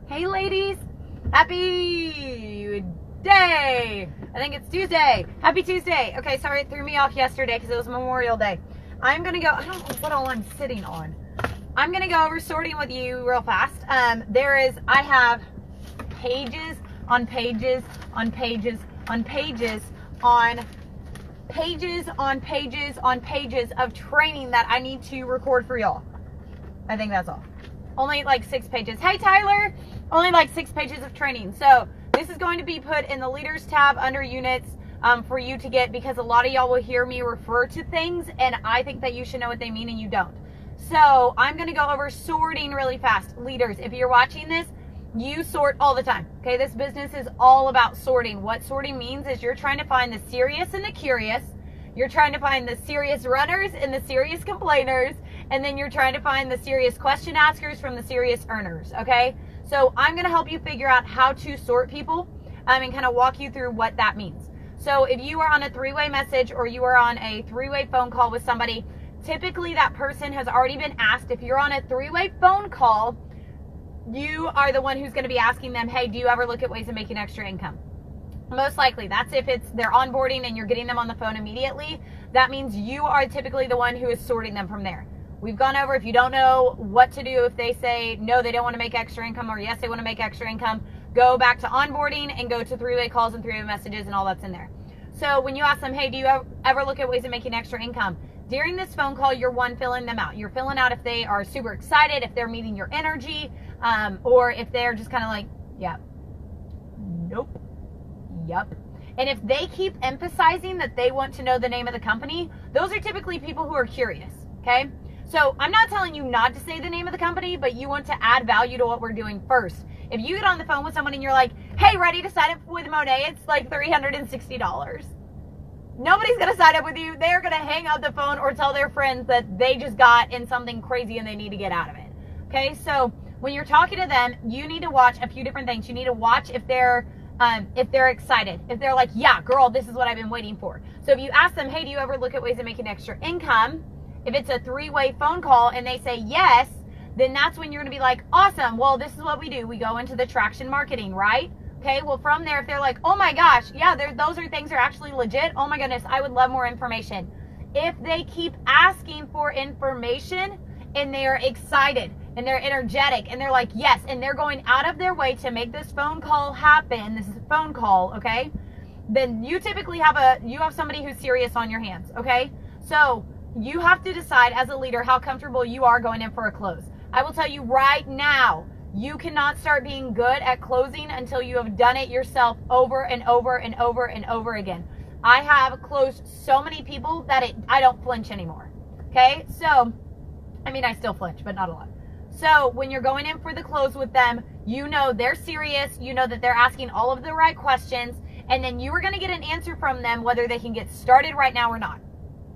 Hey ladies, happy day. I think it's Tuesday. Happy Tuesday. Okay, sorry it threw me off yesterday because it was Memorial Day. I'm gonna go, I don't know what all I'm sitting on. I'm gonna go over sorting with you real fast. I have pages on pages on pages on pages on pages on pages on pages of training that I need to record for y'all. I think that's all. Only like 6 pages. Hey Tyler, only like 6 pages of training. So this is going to be put in the leaders tab under units for you to get, because a lot of y'all will hear me refer to things and I think that you should know what they mean and you don't. So I'm going to go over sorting really fast. Leaders, if you're watching this, you sort all the time. Okay, this business is all about sorting. What sorting means is you're trying to find the serious and the curious. You're trying to find the serious runners and the serious complainers. And then you're trying to find the serious question askers from the serious earners, okay? So I'm going to help you figure out how to sort people and kind of walk you through what that means. So if you are on a 3-way message or you are on a 3-way phone call with somebody, typically that person has already been asked. If you're on a 3-way phone call, you are the one who's going to be asking them, hey, do you ever look at ways of making extra income? Most likely. That's if it's their onboarding and you're getting them on the phone immediately. That means you are typically the one who is sorting them from there. We've gone over, if you don't know what to do, if they say no, they don't want to make extra income, or yes, they want to make extra income, go back to onboarding and go to 3-way calls and 3-way messages and all that's in there. So when you ask them, hey, do you ever look at ways of making extra income? During this phone call, you're filling them out. You're filling out if they are super excited, if they're meeting your energy, or if they're just kind of like, yeah, nope, yep. And if they keep emphasizing that they want to know the name of the company, those are typically people who are curious, okay? So I'm not telling you not to say the name of the company, but you want to add value to what we're doing first. If you get on the phone with someone and you're like, hey, ready to sign up with Monet? It's like $360. Nobody's going to sign up with you. They're going to hang up the phone or tell their friends that they just got in something crazy and they need to get out of it. Okay, so when you're talking to them, you need to watch a few different things. You need to watch if they're excited. If they're like, yeah, girl, this is what I've been waiting for. So if you ask them, hey, do you ever look at ways of making extra income? If it's a 3-way phone call and they say yes, then that's when you're going to be like, awesome. Well, this is what we do. We go into the traction marketing, right? Okay. Well, from there, if they're like, oh my gosh, yeah, those are things that are actually legit. Oh my goodness, I would love more information. If they keep asking for information and they're excited and they're energetic and they're like, yes, and they're going out of their way to make this phone call happen. This is a phone call. Okay. Then you typically have somebody who's serious on your hands. Okay. So you have to decide as a leader how comfortable you are going in for a close. I will tell you right now, you cannot start being good at closing until you have done it yourself over and over and over and over again. I have closed so many people that I don't flinch anymore. Okay, so, I mean, I still flinch, but not a lot. So when you're going in for the close with them, you know they're serious, you know that they're asking all of the right questions, and then you are going to get an answer from them whether they can get started right now or not.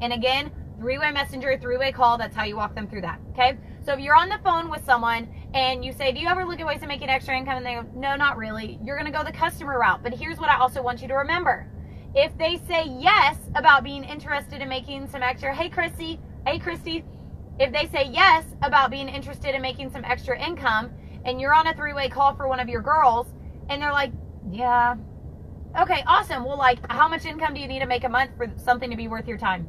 And again, 3-way messenger, 3-way call, that's how you walk them through that, okay? So if you're on the phone with someone and you say, do you ever look at ways of making extra income? And they go, no, not really. You're going to go the customer route. But here's what I also want you to remember. If they say yes about being interested in making some extra, hey, Christy, if they say yes about being interested in making some extra income and you're on a 3-way call for one of your girls and they're like, yeah, okay, awesome. Well, like, how much income do you need to make a month for something to be worth your time?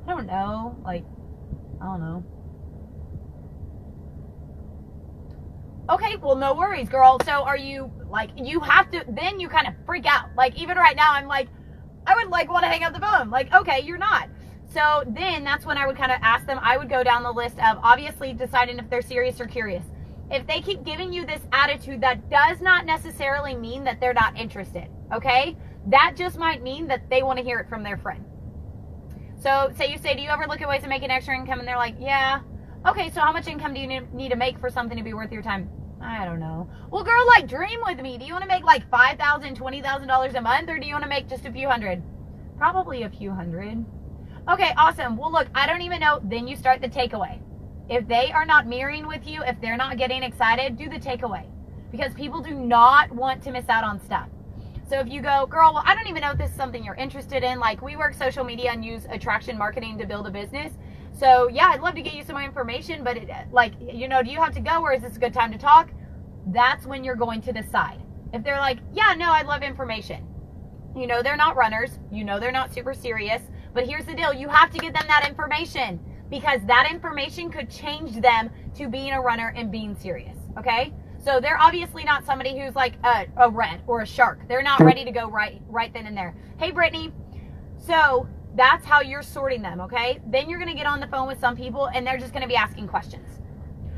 I don't know. Like, I don't know. Okay, well, no worries, girl. So are you, like, you have to, then you kind of freak out. Like, even right now, I'm like, I would, like, want to hang up the phone. Like, okay, you're not. So then that's when I would kind of ask them, I would go down the list of obviously deciding if they're serious or curious. If they keep giving you this attitude, that does not necessarily mean that they're not interested, okay? That just might mean that they want to hear it from their friend. So say you say, do you ever look at ways of making extra income? And they're like, yeah. Okay, so how much income do you need to make for something to be worth your time? I don't know. Well, girl, like, dream with me. Do you want to make like $5,000, $20,000 a month, or do you want to make just a few hundred? Probably a few hundred. Okay, awesome. Well, look, I don't even know. Then you start the takeaway. If they are not mirroring with you, if they're not getting excited, do the takeaway. Because people do not want to miss out on stuff. So if you go, girl, well, I don't even know if this is something you're interested in. Like, we work social media and use attraction marketing to build a business. So yeah, I'd love to get you some more information, but do you have to go, or is this a good time to talk? that's when you're going to decide. If they're like, yeah, no, I'd love information. You know, they're not runners. You know, they're not super serious. But here's the deal. You have to get them that information, because that information could change them to being a runner and being serious. Okay? So they're obviously not somebody who's like a red or a shark. They're not ready to go right then and there. Hey, Brittany. So that's how you're sorting them. Okay? Then you're going to get on the phone with some people and they're just going to be asking questions.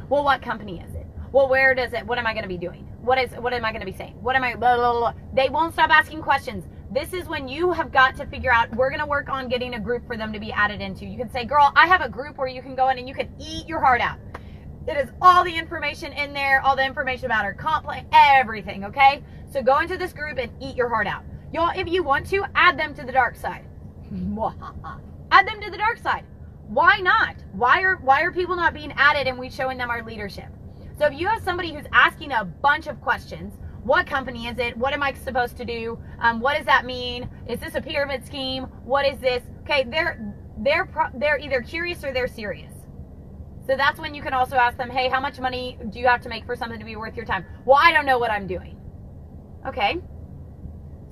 Well, what company is it? Well, where does it? What am I going to be doing? What am I going to be saying? What am I? Blah, blah, blah. They won't stop asking questions. This is when you have got to figure out, we're going to work on getting a group for them to be added into. You can say, girl, I have a group where you can go in and you can eat your heart out. It is all the information in there, all the information about our comp plan, everything, okay? So go into this group and eat your heart out. Y'all, if you want to, add them to the dark side. Add them to the dark side. Why not? Why are people not being added and we showing them our leadership? So if you have somebody who's asking a bunch of questions, what company is it? What am I supposed to do? What does that mean? Is this a pyramid scheme? What is this? Okay, they're either curious or they're serious. So that's when you can also ask them, hey, how much money do you have to make for something to be worth your time? Well, I don't know what I'm doing. Okay.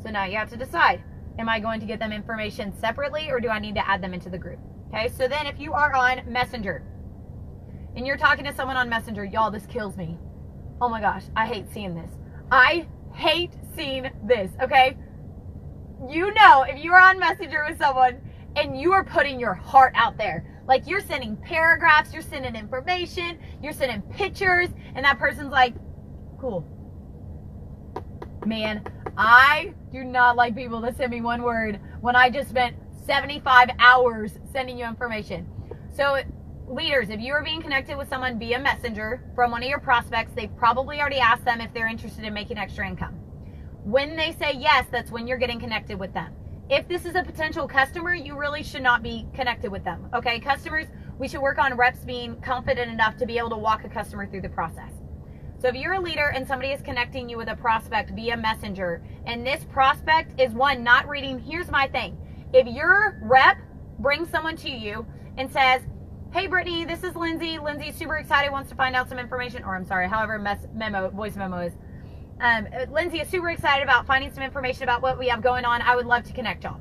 So now you have to decide, am I going to get them information separately or do I need to add them into the group? Okay. So then if you are on Messenger and you're talking to someone on Messenger, y'all, this kills me. Oh my gosh. I hate seeing this. I hate seeing this. Okay. You know, if you are on Messenger with someone and you are putting your heart out there, like you're sending paragraphs, you're sending information, you're sending pictures, and that person's like, cool. Man, I do not like people that send me one word when I just spent 75 hours sending you information. So leaders, if you are being connected with someone via Messenger from one of your prospects, they've probably already asked them if they're interested in making extra income. When they say yes, that's when you're getting connected with them. If this is a potential customer, you really should not be connected with them. Okay, customers, we should work on reps being confident enough to be able to walk a customer through the process. So if you're a leader and somebody is connecting you with a prospect via Messenger, and this prospect is one not reading, here's my thing. If your rep brings someone to you and says, hey, Brittany, this is Lindsay. Lindsay's super excited, wants to find out some information, or I'm sorry, however voice memo is. Lindsay is super excited about finding some information about what we have going on. I would love to connect y'all.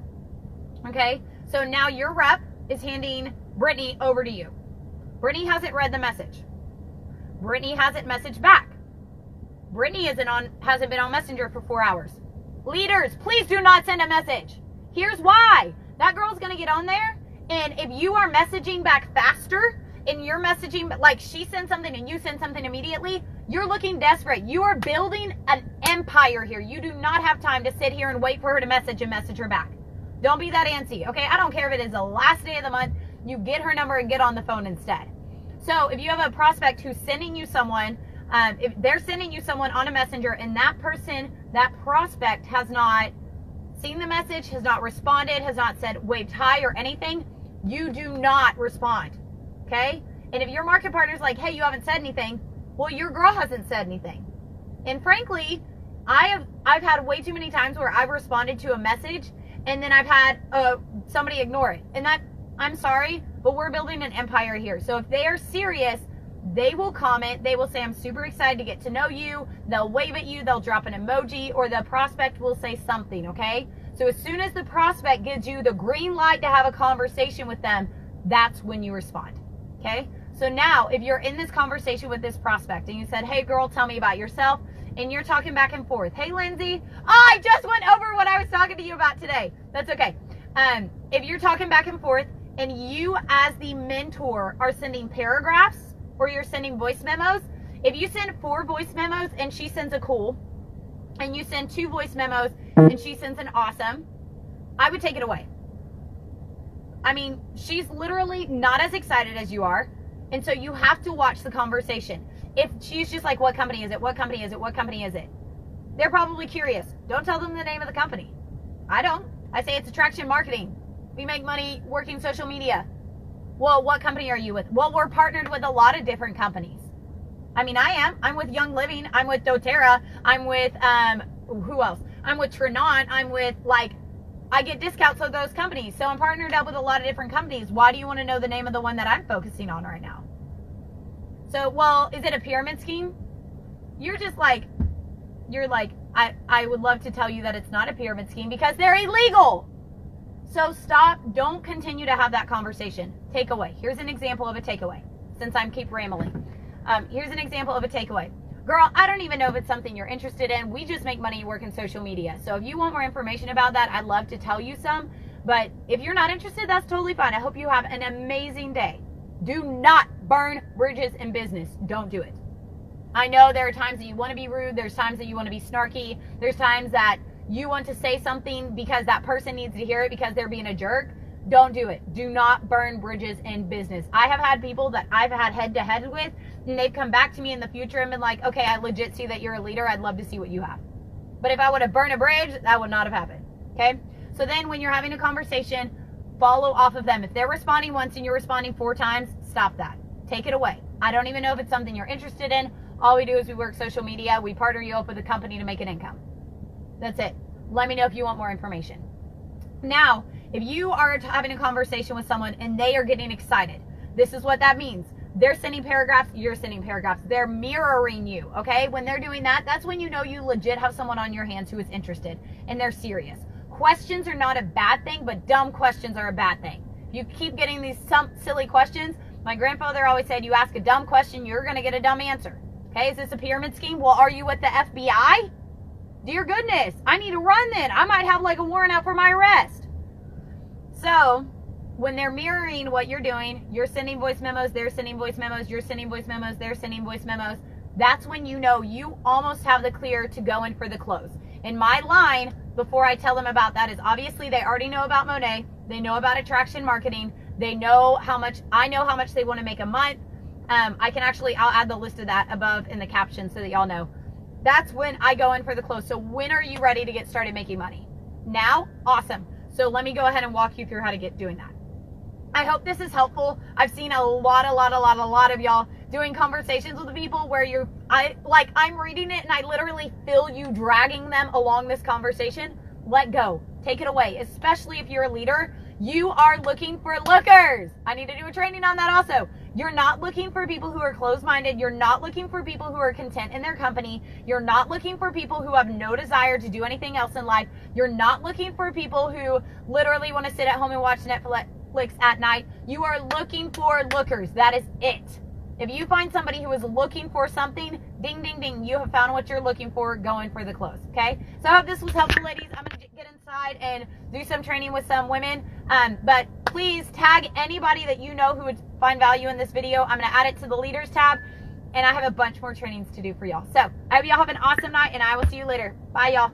Okay, so now your rep is handing Brittany over to you. Brittany hasn't read the message. Brittany hasn't messaged back. Brittany hasn't been on Messenger for 4 hours. Leaders, please do not send a message. Here's why. That girl's going to get on there, and if you are messaging back faster, and you're messaging, like she sends something and you send something immediately, you're looking desperate. You are building an empire here. You do not have time to sit here and wait for her to message and message her back. Don't be that antsy, okay? I don't care if it is the last day of the month. You get her number and get on the phone instead. So if you have a prospect who's sending you someone, if they're sending you someone on a Messenger and that person, that prospect has not seen the message, has not responded, has not said waved hi or anything, you do not respond, okay? And if your market partner's like, hey, you haven't said anything, well, your girl hasn't said anything. And frankly, I've had way too many times where I've responded to a message and then I've had somebody ignore it. And that, I'm sorry, but we're building an empire here. So if they are serious, they will comment. They will say, I'm super excited to get to know you. They'll wave at you. They'll drop an emoji, or the prospect will say something, okay? So as soon as the prospect gives you the green light to have a conversation with them, that's when you respond, okay? So now, if you're in this conversation with this prospect and you said, hey, girl, tell me about yourself, and you're talking back and forth. Hey, Lindsay, I just went over what I was talking to you about today. That's okay. If you're talking back and forth and you as the mentor are sending paragraphs or you're sending voice memos, if you send 4 voice memos and she sends a cool, and you send 2 voice memos and she sends an awesome, I would take it away. I mean, she's literally not as excited as you are. And so you have to watch the conversation. If she's just like, what company is it? What company is it? What company is it? They're probably curious. Don't tell them the name of the company. I don't. I say it's attraction marketing. We make money working social media. Well, what company are you with? Well, we're partnered with a lot of different companies. I mean, I am. I'm with Young Living. I'm with doTERRA. I'm with, who else? I'm with Trenant. I'm with, like, I get discounts of those companies. So I'm partnered up with a lot of different companies. Why do you want to know the name of the one that I'm focusing on right now? So, well, is it a pyramid scheme? you're just like, I would love to tell you that it's not a pyramid scheme because they're illegal. So stop. Don't continue to have that conversation. Takeaway. Here's an example of a takeaway, since I'm keep rambling. Here's an example of a takeaway. Girl, I don't even know if it's something you're interested in. We just make money working social media. So if you want more information about that, I'd love to tell you some. But if you're not interested, that's totally fine. I hope you have an amazing day. Do not burn bridges in business. Don't do it. I know there are times that you want to be rude. There's times that you want to be snarky. There's times that you want to say something because that person needs to hear it because they're being a jerk. Don't do it. Do not burn bridges in business. I have had people that I've had head-to-head with, and they've come back to me in the future and been like, okay, I legit see that you're a leader. I'd love to see what you have. But if I would have burned a bridge, that would not have happened. Okay? So then when you're having a conversation, follow off of them. If they're responding once and you're responding 4 times, stop that. Take it away. I don't even know if it's something you're interested in. All we do is we work social media. We partner you up with a company to make an income. That's it. Let me know if you want more information. Now, if you are having a conversation with someone and they are getting excited, this is what that means. They're sending paragraphs, you're sending paragraphs. They're mirroring you, okay? When they're doing that, that's when you know you legit have someone on your hands who is interested and they're serious. Questions are not a bad thing, but dumb questions are a bad thing. If you keep getting these silly questions, my grandfather always said, you ask a dumb question, you're going to get a dumb answer. Okay, is this a pyramid scheme? Well, are you with the FBI? Dear goodness, I need to run then. I might have like a warrant out for my arrest. So, when they're mirroring what you're doing, you're sending voice memos, they're sending voice memos, you're sending voice memos, they're sending voice memos, that's when you know you almost have the clear to go in for the close. And my line, before I tell them about that, is obviously they already know about Monet, they know about attraction marketing, they know how much, I know how much they want to make a month. I'll add the list of that above in the caption so that y'all know. That's when I go in for the close. So when are you ready to get started making money? Now? Awesome. So let me go ahead and walk you through how to get doing that. I hope this is helpful. I've seen a lot of y'all doing conversations with people where I'm reading it and I literally feel you dragging them along this conversation. Let go. Take it away. Especially if you're a leader. You are looking for lookers. I need to do a training on that also. You're not looking for people who are closed-minded. You're not looking for people who are content in their company. You're not looking for people who have no desire to do anything else in life. You're not looking for people who literally want to sit at home and watch Netflix at night. You are looking for lookers. That is it. If you find somebody who is looking for something, ding, ding, ding, you have found what you're looking for, going for the close, okay? So I hope this was helpful, ladies. I'm going to get inside and do some training with some women. But please tag anybody that you know who would find value in this video. I'm going to add it to the leaders tab, and I have a bunch more trainings to do for y'all. So I hope y'all have an awesome night, and I will see you later. Bye, y'all.